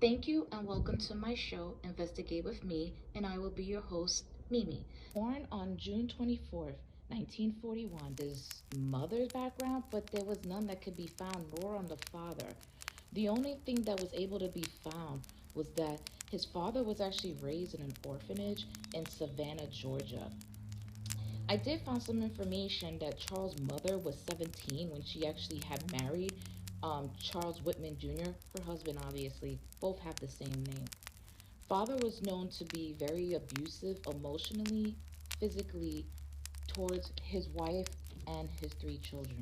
Thank you and welcome to my show, Investigate with Me, and I will be your host, Mimi. Born on June 24th, 1941, his mother's background, but there was none that could be found, nor on the father. The only thing that was able to be found was that his father was actually raised in an orphanage in Savannah, Georgia. I did find some information that Charles' mother was 17 when she actually had married Charles Whitman Jr., her husband, obviously. Both have the same name. Father was known to be very abusive emotionally, physically, towards his wife and his three children.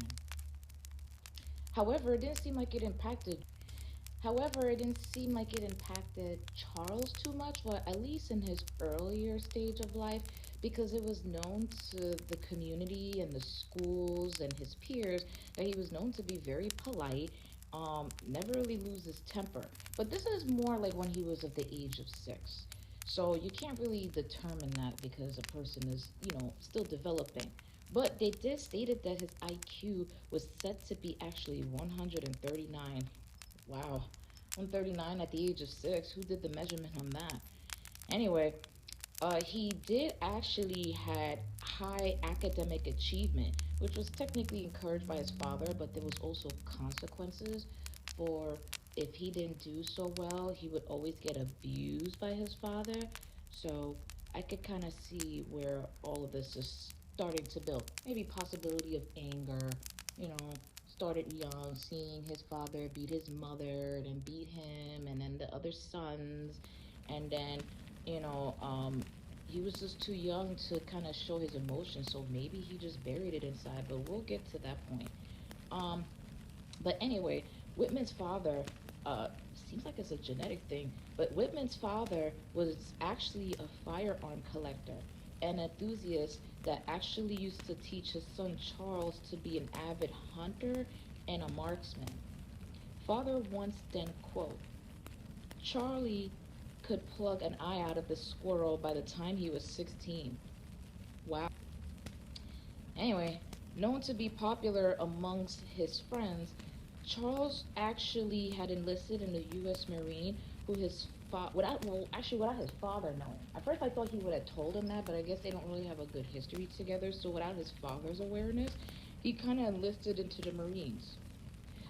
However, it didn't seem like it impacted However, it didn't seem like it impacted Charles too much, well, at least in his earlier stage of life, because it was known to the community and the schools and his peers that he was known to be very polite, never really lose his temper. But this is more like when he was of the age of 6. So you can't really determine that because a person is, still developing. But they did stated that his IQ was said to be actually 139. Wow. 139 at the age of 6. Who did the measurement on that? Anyway, he did actually had high academic achievement, which was technically encouraged by his father, but there was also consequences for if he didn't do so well, he would always get abused by his father. So I could kind of see where all of this is starting to build. Maybe possibility of anger, you know, started young, seeing his father beat his mother and beat him, and then the other sons, and then you know, he was just too young to kind of show his emotions, so maybe he just buried it inside. But we'll get to that point. Um, but anyway, Whitman's father, uh, seems like it's a genetic thing, but Whitman's father was actually a firearm collector, an enthusiast that actually used to teach his son Charles to be an avid hunter and a marksman. Father once then quote, Charlie could plug an eye out of the squirrel by the time he was 16. Wow. Anyway, known to be popular amongst his friends, Charles actually had enlisted in the U.S. Marine, who his without his father knowing. At first, I thought he would have told him that, but I guess they don't really have a good history together. So, without his father's awareness, he kind of enlisted into the Marines.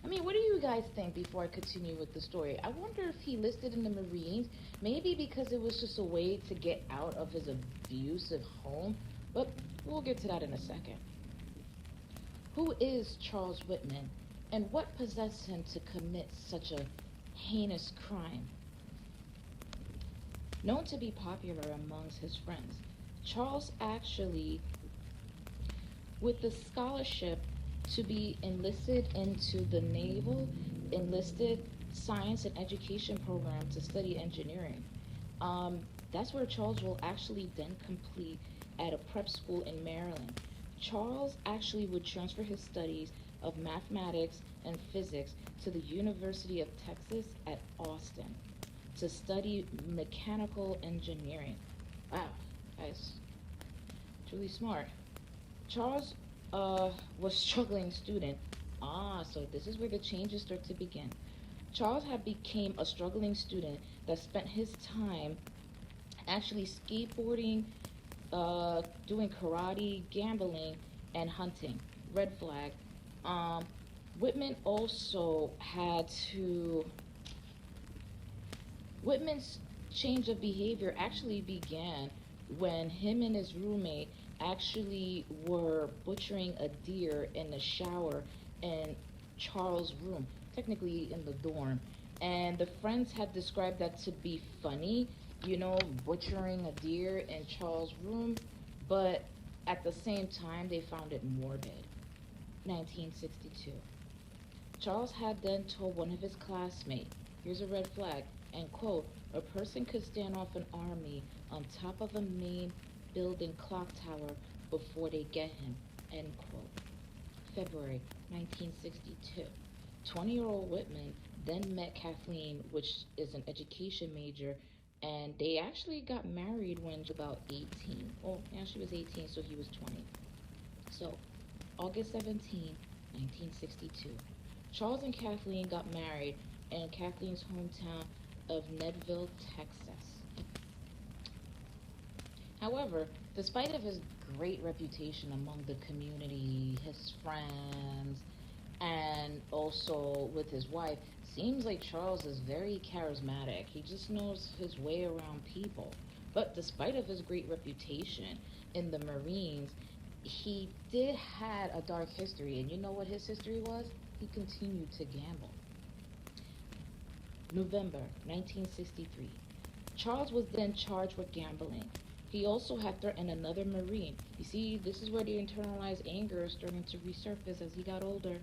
I mean, what do you guys think before I continue with the story? I wonder if he listed in the Marines, maybe because it was just a way to get out of his abusive home, but we'll get to that in a second. Who is Charles Whitman, and what possessed him to commit such a heinous crime? Known to be popular amongst his friends, Charles actually, with the scholarship to be enlisted into the Naval Enlisted Science and Education Program to study engineering. Um, that's where Charles will actually then complete at a prep school in Maryland. Charles actually would transfer his studies of mathematics and physics to the University of Texas at Austin to study mechanical engineering. Wow, guys, truly smart. Charles was struggling student. So this is where the changes start to begin. Charles had became a struggling student that spent his time actually skateboarding, doing karate, gambling, and hunting. Red flag. Um, Whitman also had to. Whitman's change of behavior actually began when him and his roommate actually were butchering a deer in the shower in Charles' room, technically in the dorm. And the friends had described that to be funny, butchering a deer in Charles' room, but at the same time, they found it morbid. 1962. Charles had then told one of his classmates, here's a red flag, and quote, a person could stand off an army on top of a main building clock tower before they get him, end quote. February 1962. 20-year-old Whitman then met Kathleen, which is an education major, and they actually got married when she was about 18. Well, yeah, she was 18, so he was 20. So, August 17, 1962. Charles and Kathleen got married in Kathleen's hometown of Nedville, Texas. However, despite of his great reputation among the community, his friends, and also with his wife, seems like Charles is very charismatic. He just knows his way around people. But despite of his great reputation in the Marines, he did had a dark history, and you know what his history was? He continued to gamble. November 1963. Charles was then charged with gambling. He also had threatened another Marine. You see, this is where the internalized anger is starting to resurface as he got older.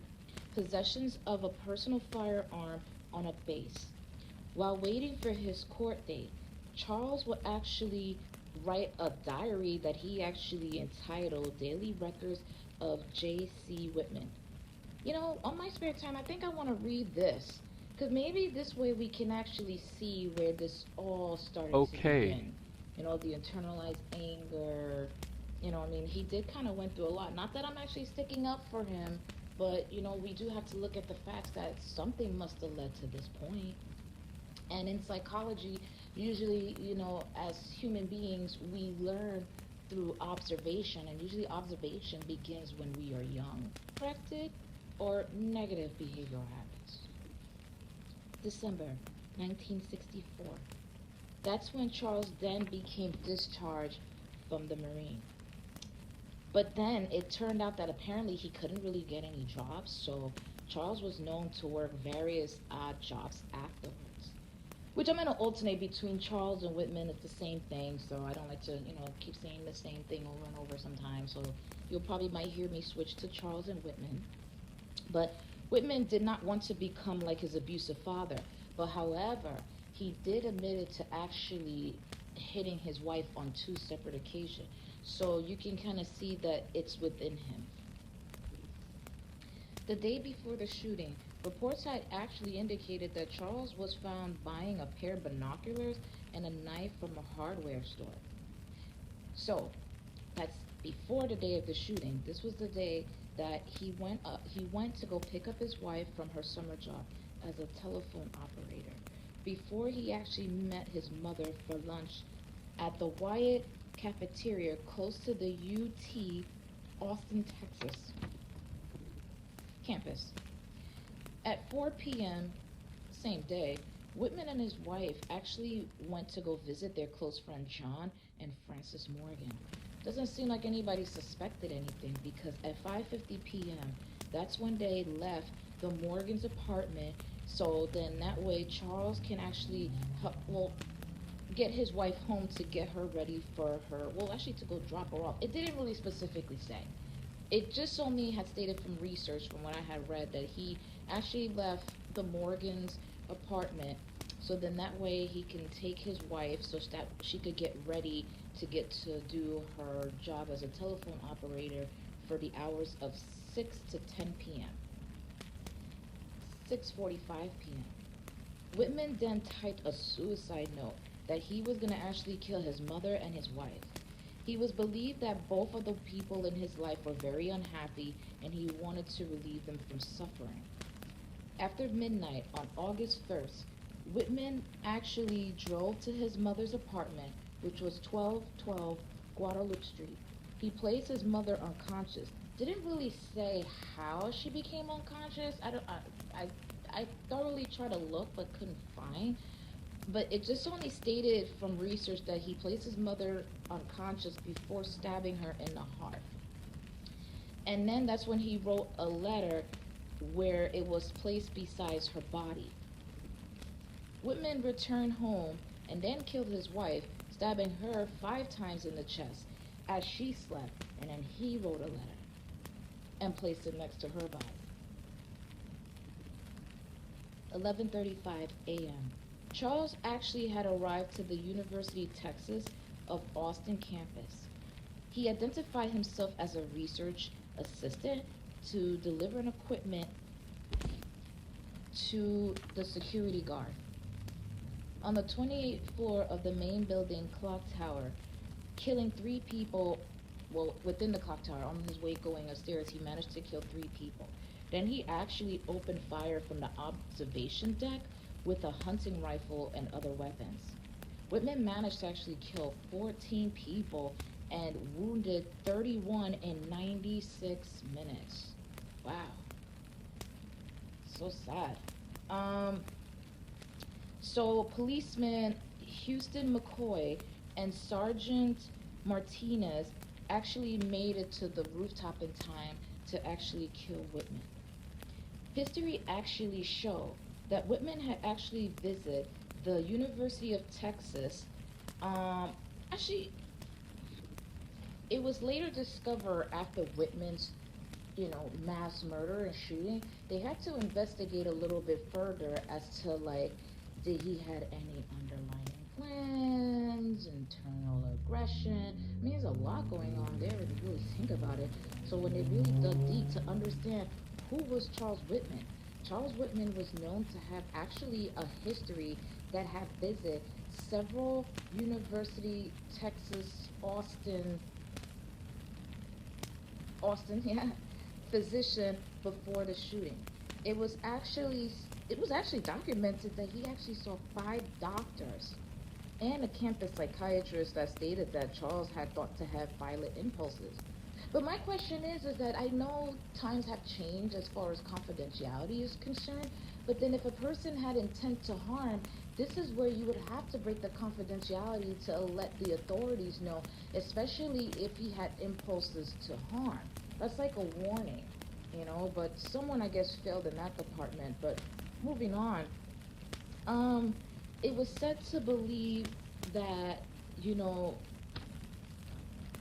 Possessions of a personal firearm on a base. While waiting for his court date, Charles would actually write a diary that he actually entitled Daily Records of J.C. Whitman. You know, on my spare time, I think I want to read this because maybe this way we can actually see where this all started to Okay. begin. You know, the internalized anger. You know, I mean, he did kind of went through a lot. Not that I'm actually sticking up for him, but you know, we do have to look at the facts that something must have led to this point. And in psychology, usually, you know, as human beings, we learn through observation, and usually observation begins when we are young. Corrected or negative behavioral habits. December 1964. That's when Charles then became discharged from the Marine. But then it turned out that apparently he couldn't really get any jobs, so Charles was known to work various odd jobs afterwards. Which I'm gonna alternate between Charles and Whitman. It's the same thing, so I don't like to, you know, keep saying the same thing over and over sometimes. So you'll probably might hear me switch to Charles and Whitman. But Whitman did not want to become like his abusive father. But however, he did admit it to actually hitting his wife on two separate occasions. So you can kind of see that it's within him. The day before the shooting, reports had actually indicated that Charles was found buying a pair of binoculars and a knife from a hardware store. So that's before the day of the shooting. This was the day that he went to go pick up his wife from her summer job as a telephone operator before he actually met his mother for lunch at the Wyatt cafeteria close to the UT Austin, Texas campus. At 4 p.m. same day, Whitman and his wife actually went to go visit their close friend John and Frances Morgan. Doesn't seem like anybody suspected anything because at 5:50 p.m., that's when they left the Morgan's apartment. So then that way Charles can actually help, well, get his wife home to get her ready for her, well, actually to go drop her off. It didn't really specifically say. It just only had stated from research from what I had read that he actually left the Morgan's apartment so then that way he can take his wife so that she could get ready to get to do her job as a telephone operator for the hours of 6 to 10 p.m. 6:45 p.m. Whitman then typed a suicide note that he was going to actually kill his mother and his wife. He was believed that both of the people in his life were very unhappy and he wanted to relieve them from suffering. After midnight on August 1st, Whitman actually drove to his mother's apartment, which was 1212 Guadalupe Street. He placed his mother unconscious. Didn't really say how she became unconscious. I don't. I thoroughly tried to look but couldn't find. But it just only stated from research that he placed his mother unconscious before stabbing her in the heart. And then that's when he wrote a letter where it was placed beside her body. Whitman returned home and then killed his wife, stabbing her 5 times in the chest as she slept, and then he wrote a letter and placed it next to her body. 11:35 a.m. Charles actually had arrived to the University of Texas of Austin campus. He identified himself as a research assistant to deliver an equipment to the security guard. On the 28th floor of the main building clock tower, killing 3 people, well, within the clock tower, on his way going upstairs, he managed to kill 3 people. Then he actually opened fire from the observation deck with a hunting rifle and other weapons. Whitman managed to actually kill 14 people and wounded 31 in 96 minutes. Wow, so sad. Um, so policeman Houston McCoy and Sergeant Martinez actually made it to the rooftop in time to actually kill Whitman. History actually show that Whitman had actually visited the University of Texas. Um, Actually, it was later discovered after Whitman's, mass murder and shooting, they had to investigate a little bit further as to like, did he had any underlying plans, internal aggression? I mean, there's a lot going on there if you really think about it. So when they really dug deep to understand who was Charles Whitman was known to have actually a history that had visited several University, Texas, Austin, yeah, physician before the shooting. It was actually it was actually documented that he actually saw five doctors and a campus psychiatrist that stated that Charles had thought to have violent impulses. But my question is that I know times have changed as far as confidentiality is concerned, but then if a person had intent to harm, this is where you would have to break the confidentiality to let the authorities know, especially if he had impulses to harm. That's like a warning, but someone I guess failed in that department. But moving on, um, it was said to believe that, you know,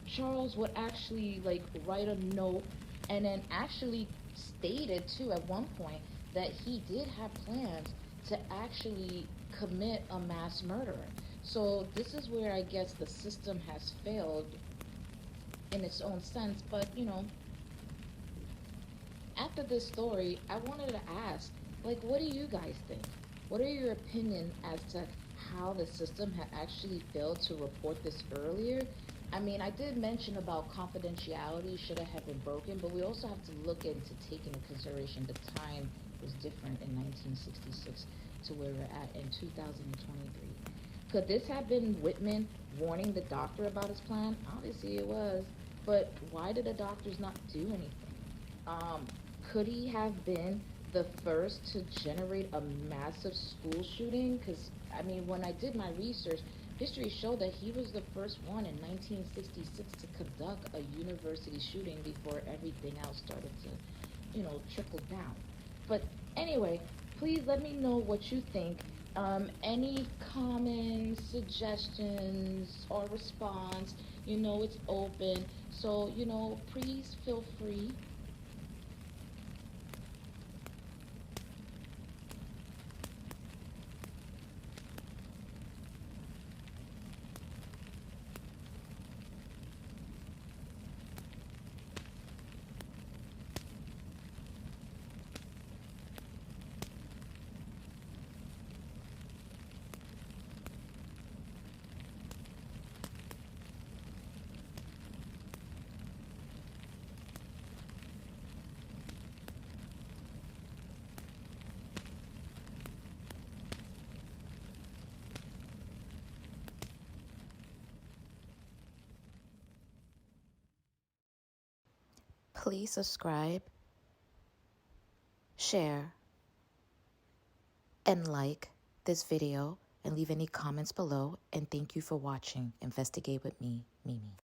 Charles would actually like write a note and then actually stated too at one point that he did have plans to actually commit a mass murder. So this is where I guess the system has failed in its own sense. But after this story, I wanted to ask, like, what do you guys think? What are your opinion as to how the system had actually failed to report this earlier? I mean, I did mention about confidentiality should have been broken, but we also have to look into taking into consideration the time was different in 1966 to where we're at in 2023. Could this have been Whitman warning the doctor about his plan? Obviously it was. But why did the doctors not do anything? Um, could he have been the first to generate a massive school shooting? Because, I mean, when I did my research, history showed that he was the first one in 1966 to conduct a university shooting before everything else started to, trickle down. But anyway, please let me know what you think. Any comments, suggestions, or response, it's open. So, please feel free. Please subscribe, share, and like this video and leave any comments below. And thank you for watching Investigate with me, Mimi.